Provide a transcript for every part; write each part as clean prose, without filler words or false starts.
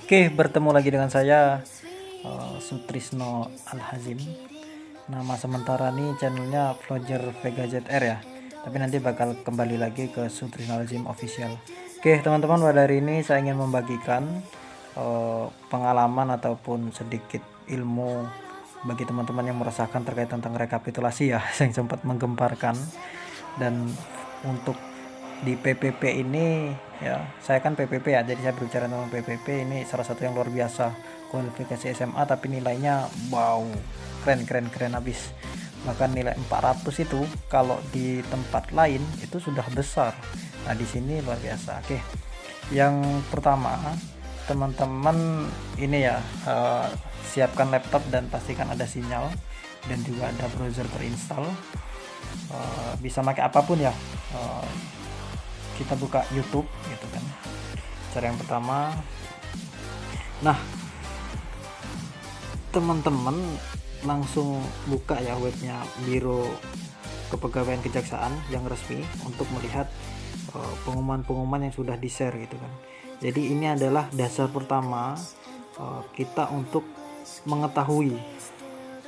Oke, bertemu lagi dengan saya Sutrisno Al-Hazim. Nama sementara nih channelnya Vlogger Vega ZR ya. Tapi nanti bakal kembali lagi ke Sutrisno Al-Hazim Official. Oke, teman-teman, pada hari ini saya ingin membagikan pengalaman ataupun sedikit ilmu bagi teman-teman yang merasakan terkait tentang rekapitulasi ya, yang sempat menggemparkan. Dan untuk di PPP ini ya, saya kan PPP ya, jadi saya berbicara tentang PPP ini salah satu yang luar biasa, kualifikasi SMA tapi nilainya wow, keren habis. Bahkan nilai 400 itu kalau di tempat lain itu sudah besar, nah di sini luar biasa. Oke, yang pertama, teman-teman ini ya, siapkan laptop dan pastikan ada sinyal dan juga ada browser terinstall. Bisa pakai apapun ya. Kita buka YouTube gitu kan, cara yang pertama. Nah, teman-teman langsung buka ya webnya Biro Kepegawaian Kejaksaan yang resmi untuk melihat pengumuman-pengumuman yang sudah di-share gitu kan. Jadi ini adalah dasar pertama kita untuk mengetahui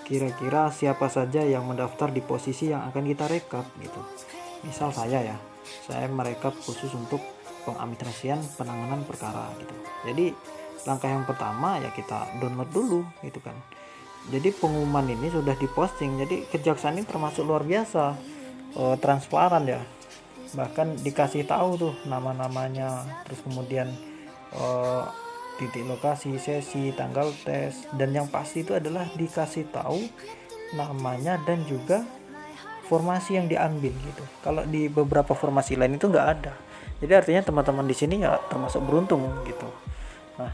kira-kira siapa saja yang mendaftar di posisi yang akan kita rekap gitu. Misal saya merekap khusus untuk pengadministrasian penanganan perkara gitu. Jadi langkah yang pertama ya kita download dulu gitu kan. Jadi pengumuman ini sudah diposting, jadi kejaksaan ini termasuk luar biasa transparan ya. Bahkan dikasih tahu tuh nama-namanya, terus kemudian titik lokasi, sesi, tanggal tes, dan yang pasti itu adalah dikasih tahu namanya dan juga formasi yang diambil gitu. Kalau di beberapa formasi lain itu nggak ada. Jadi artinya teman-teman di sini ya termasuk beruntung gitu. Nah,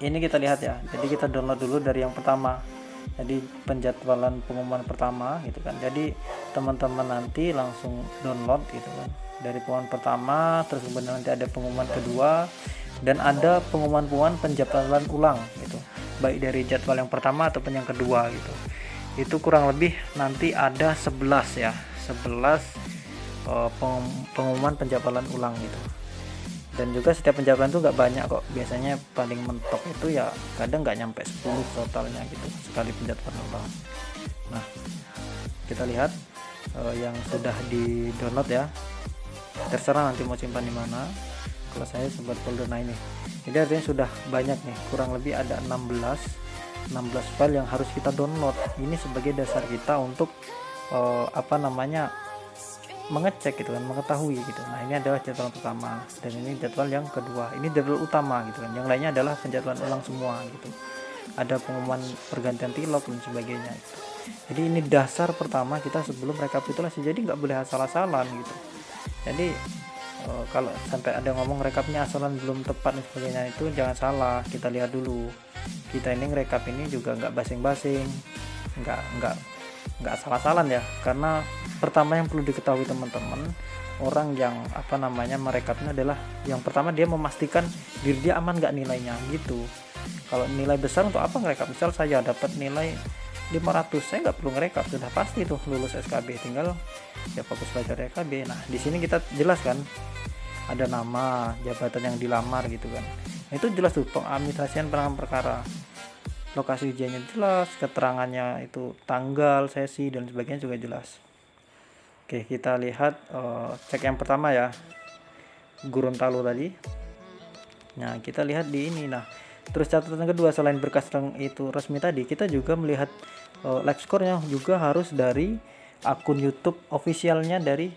ini kita lihat ya. Jadi kita download dulu dari yang pertama. Jadi penjadwalan pengumuman pertama gitu kan. Jadi teman-teman nanti langsung download gitu kan. Dari pengumuman pertama, terus kemudian nanti ada pengumuman kedua dan ada pengumuman penjadwalan ulang gitu. Baik dari jadwal yang pertama ataupun yang kedua gitu. Itu kurang lebih nanti ada 11 ya, 11 pengumuman penjadwalan ulang gitu. Dan juga setiap penjadwalan itu nggak banyak kok, biasanya paling mentok itu ya kadang nggak nyampe 10 totalnya gitu sekali penjadwalan ulang. Nah, kita lihat yang sudah di download ya, terserah nanti mau simpan di mana. Kalau saya sempat folder, nah ini, jadi artinya sudah banyak nih, kurang lebih ada 16 file yang harus kita download. Ini sebagai dasar kita untuk mengecek gitu kan, mengetahui gitu. Nah, ini adalah jadwal pertama dan ini jadwal yang kedua. Ini jadwal utama gitu kan. Yang lainnya adalah penjadwalan ulang semua gitu. Ada pengumuman pergantian tilok dan sebagainya gitu. Jadi ini dasar pertama kita sebelum rekapitulasi. Jadi nggak boleh asal-asalan gitu. Jadi kalau sampai ada ngomong rekapnya asalan belum tepat dan sebagainya, itu jangan salah. Kita lihat dulu. Kita ini ngerekap ini juga nggak basing-basing, nggak asal-asalan ya. Karena pertama yang perlu diketahui teman-teman, orang yang merekapnya adalah yang pertama dia memastikan diri dia aman nggak nilainya gitu. Kalau nilai besar untuk apa ngerekap? Misal saya dapat nilai 500, saya nggak perlu ngerekap, sudah pasti tuh lulus SKB, tinggal ya fokus belajar SKB. Nah, di sini kita jelaskan ada nama, jabatan yang dilamar gitu kan. Nah, itu jelas tuh pengadministrasian penanganan perkara. Lokasi ujiannya jelas, keterangannya itu tanggal, sesi dan sebagainya juga jelas. Oke, kita lihat cek yang pertama ya, Gorontalo tadi. Nah, kita lihat di ini. Nah, terus catatan kedua, selain berkas itu resmi tadi, kita juga melihat live score-nya juga harus dari akun YouTube officialnya dari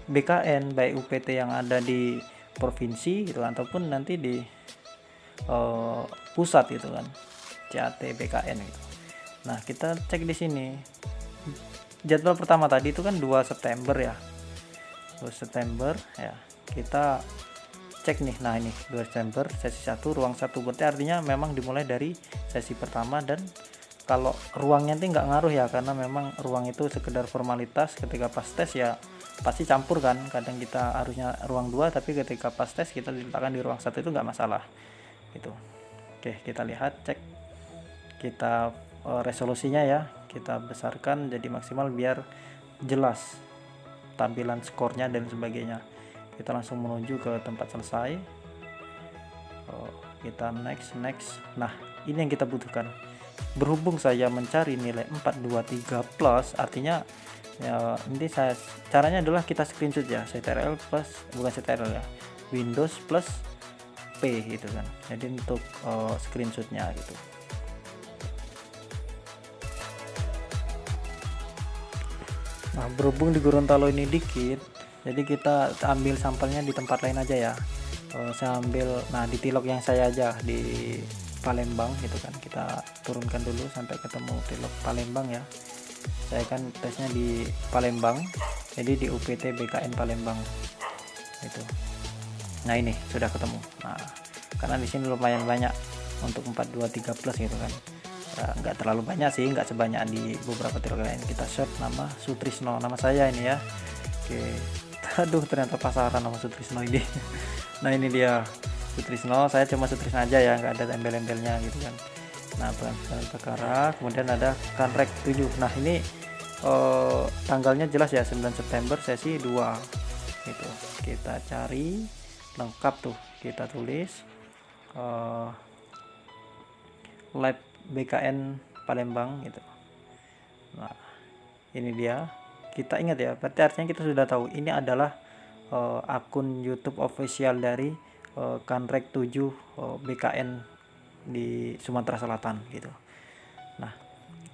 BKN, baik UPT yang ada di provinsi gitu kan, ataupun nanti di pusat gitu kan, CAT BKN gitu. Nah, kita cek di sini. Jadwal pertama tadi itu kan 2 September ya. 2 September ya. Kita cek nih. Nah, ini 2 September sesi 1 ruang 1, berarti artinya memang dimulai dari sesi pertama. Dan kalau ruangnya nanti nggak ngaruh ya, karena memang ruang itu sekedar formalitas. Ketika pas tes ya pasti campur kan, kadang kita harusnya ruang 2 tapi ketika pas tes kita diletakkan di ruang 1, itu nggak masalah gitu. Oke, kita lihat, cek, kita resolusinya ya kita besarkan jadi maksimal biar jelas tampilan skornya dan sebagainya. Kita langsung menuju ke tempat selesai. kita next. Nah ini yang kita butuhkan. Berhubung saya mencari nilai 423 plus, artinya ya nanti caranya adalah kita screenshot ya, CTRL plus, bukan CTRL ya, Windows plus P gitu kan. Jadi untuk screenshotnya gitu. Nah berhubung di Gorontalo ini dikit, jadi kita ambil sampelnya di tempat lain aja ya. Saya ambil, nah di Tilok yang saya aja di Palembang gitu kan, kita turunkan dulu sampai ketemu Tilok Palembang ya. Saya kan tesnya di Palembang, jadi di UPT BKN Palembang itu. Nah ini sudah ketemu. Nah karena di sini lumayan banyak untuk 423 plus gitu kan, ya, nggak terlalu banyak sih, nggak sebanyak di beberapa Tilok lain. Kita search nama Sutrisno, nama saya ini ya. Oke, aduh ternyata pasaran nama Sutrisno ini. Nah ini dia Sutrisno, saya cuma Sutrisno aja ya, nggak ada embel-embelnya gitu kan. Nah perkara, kemudian ada Kanrek 7. Nah ini tanggalnya jelas ya, 9 September sesi 2 gitu. Kita cari lengkap tuh, kita tulis lab BKN Palembang gitu. Nah ini dia, kita ingat ya, berarti artinya kita sudah tahu ini adalah akun YouTube official dari Kanrek 7 BKN di Sumatera Selatan gitu. Nah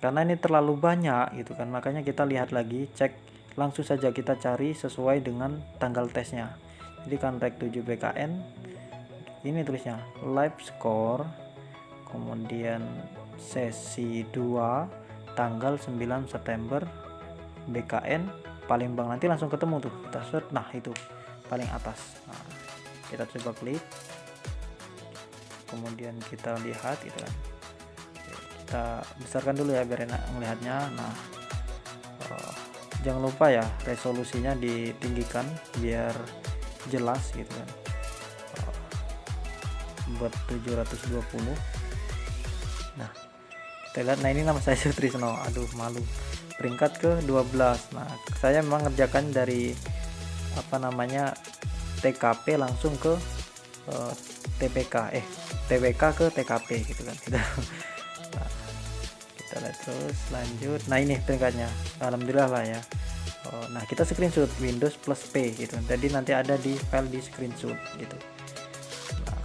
karena ini terlalu banyak gitu kan, makanya kita lihat lagi, cek langsung saja, kita cari sesuai dengan tanggal tesnya. Jadi Kanrek 7 BKN ini tulisnya live score, kemudian sesi 2 tanggal 9 September BKN Palembang. Nanti langsung ketemu tuh, kita search, nah itu paling atas. Nah, kita coba klik, kemudian kita lihat gitu kan. Kita besarkan dulu ya biar enak melihatnya. Nah jangan lupa ya resolusinya ditinggikan biar jelas gitu kan, buat 720. Nah kita lihat, nah ini nama saya Sutrisno, aduh malu, peringkat ke 12. Nah saya memang ngerjakan dari TKP langsung ke TPK ke TKP gitu kan. Nah, kita lihat terus lanjut. Nah ini peringkatnya, alhamdulillah lah ya. Nah kita screenshot Windows plus P gitu, jadi nanti ada di file di screenshot gitu. Nah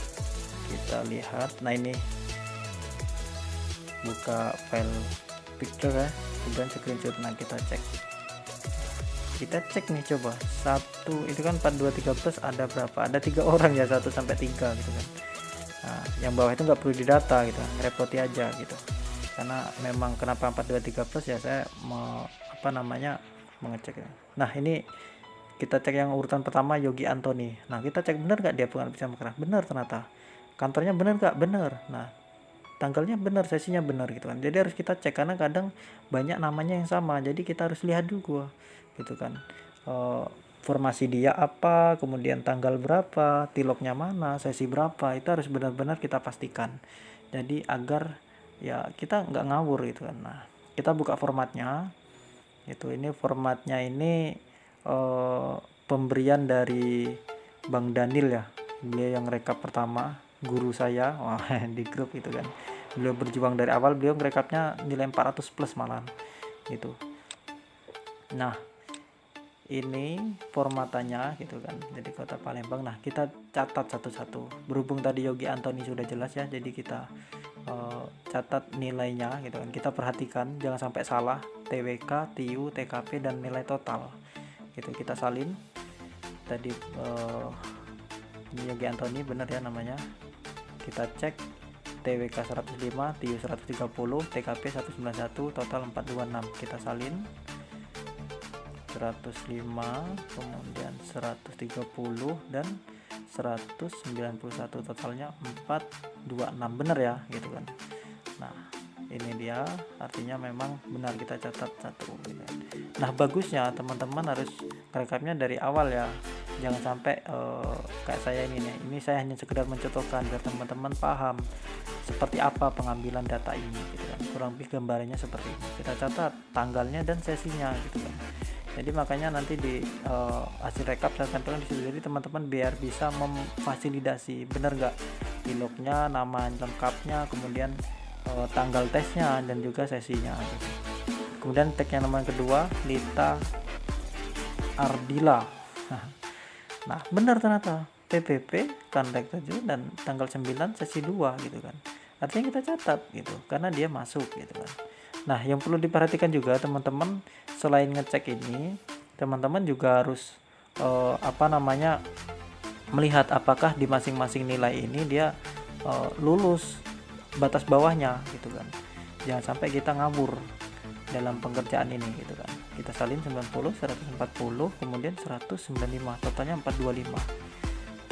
kita lihat, nah ini buka file picture ya, kemudian screenshot. Nah kita cek nih, coba satu itu kan 423 plus ada berapa, ada 3 orang ya, 1 sampai 3 gitu kan. Nah yang bawah itu nggak perlu didata gitu, repoti aja gitu, karena memang kenapa 423 plus ya, saya mau mengecek ya. Nah ini kita cek yang urutan pertama Yogi Antoni. Nah kita cek bener nggak dia bukan bisa mekerah, bener ternyata, kantornya bener nggak, bener. Nah tanggalnya bener, sesinya bener gitu kan. Jadi harus kita cek, karena kadang banyak namanya yang sama, jadi kita harus lihat dulu gitu kan, formasi dia apa, kemudian tanggal berapa, tiloknya mana, sesi berapa, itu harus benar-benar kita pastikan, jadi agar ya kita nggak ngawur gitu kan. Nah kita buka formatnya itu, ini formatnya ini pemberian dari Bang Daniel ya, beliau yang rekap pertama, guru saya di grup itu kan. Beliau berjuang dari awal, beliau ngerekapnya nilai 400 plus malah gitu. Nah ini formatannya gitu kan, jadi kota Palembang. Nah kita catat satu-satu, berhubung tadi Yogi Antoni sudah jelas ya, jadi kita catat nilainya gitu kan. Kita perhatikan jangan sampai salah, TWK, TIU, TKP, dan nilai total gitu. Kita salin tadi ini Yogi Antoni bener ya namanya. Kita cek TWK 105, TIU 130, TKP 191, total 426. Kita salin 105, kemudian 130 dan 191, totalnya 426, bener ya gitu kan. Nah ini dia, artinya memang benar kita catat satu gitu. Nah bagusnya teman-teman harus merekapnya dari awal ya, jangan sampai kayak saya ini nih, ini saya hanya sekedar mencontohkan biar teman-teman paham seperti apa pengambilan data ini gitu kan. Kurang lebih gambarannya seperti ini, kita catat tanggalnya dan sesinya gitu kan. Jadi makanya nanti di hasil rekap saya tempelkan di situ, jadi teman-teman biar bisa memfasilitasi benar nggak pilotnya, nama lengkapnya, kemudian tanggal tesnya dan juga sesinya gitu. Kemudian tag yang nomor kedua Lita Ardila. Nah benar ternyata PPP tag 7 dan tanggal 9 sesi 2 gitu kan, artinya kita catat gitu karena dia masuk gitu kan. Nah yang perlu diperhatikan juga teman-teman, selain ngecek ini teman-teman juga harus melihat apakah di masing-masing nilai ini dia lulus batas bawahnya gitu kan. Jangan sampai kita ngabur dalam pengerjaan ini gitu kan. Kita salin 90, 140, kemudian 195, totalnya 425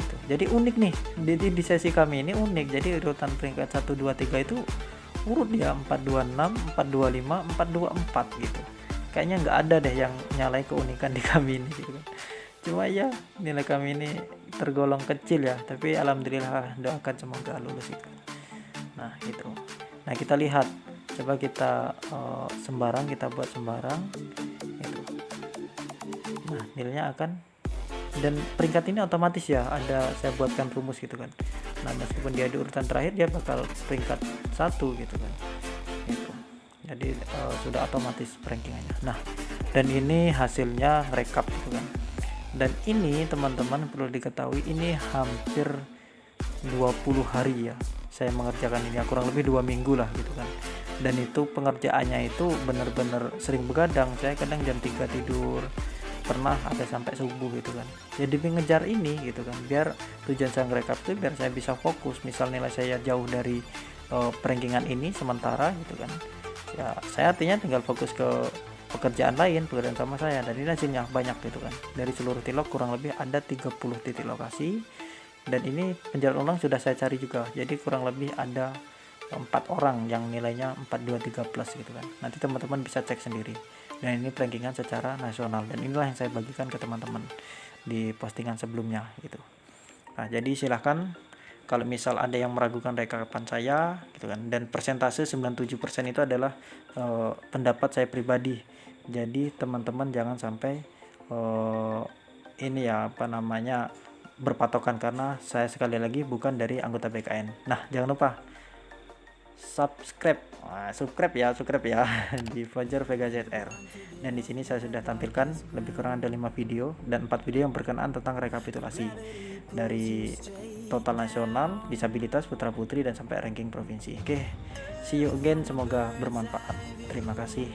gitu. Jadi unik nih, di sesi kami ini unik. Jadi urutan peringkat 1, 2, 3 itu urut dia 426, 425, 424 gitu. Kayaknya nggak ada deh yang nyalai keunikan di kami ini gitu kan. Cuma ya nilai kami ini tergolong kecil ya, tapi alhamdulillah, doakan semoga lulus itu. Nah gitu. Nah kita lihat, coba kita sembarang, kita buat sembarang itu. Nah nilainya akan, dan peringkat ini otomatis ya, ada saya buatkan rumus gitu kan. Nah meskipun dia di urutan terakhir, dia bakal peringkat 1 gitu kan gitu. Jadi sudah otomatis rankingannya. Nah dan ini hasilnya rekap gitu kan. Dan ini teman-teman perlu diketahui, ini hampir 20 hari ya saya mengerjakan ini, kurang lebih 2 minggu lah gitu kan. Dan itu pengerjaannya itu benar-benar sering begadang, saya kadang jam 3 tidur, pernah ada sampai subuh gitu kan. Jadi mengejar ini gitu kan, biar tujuan saya ngerekap itu biar saya bisa fokus. Misal nilai saya jauh dari rankingan ini sementara gitu kan, ya saya artinya tinggal fokus ke pekerjaan sama saya. Dan ini hasilnya banyak gitu kan. Dari seluruh tilok kurang lebih ada 30 titik lokasi, dan ini penjualan ulang sudah saya cari juga, jadi kurang lebih ada 4 orang yang nilainya 423 plus gitu kan. Nanti teman-teman bisa cek sendiri. Dan ini rankingan secara nasional, dan inilah yang saya bagikan ke teman-teman di postingan sebelumnya gitu. Nah jadi silahkan kalau misal ada yang meragukan rekapan saya gitu kan. Dan persentase 97% itu adalah pendapat saya pribadi. Jadi teman-teman jangan sampai berpatokan, karena saya sekali lagi bukan dari anggota BKN. Nah jangan lupa subscribe ya di Fajar Vega ZR. Dan di sini saya sudah tampilkan lebih kurang ada 5 video dan 4 video yang berkenaan tentang rekapitulasi dari total nasional, disabilitas, putra putri, dan sampai ranking provinsi. Oke, see you again, semoga bermanfaat. Terima kasih.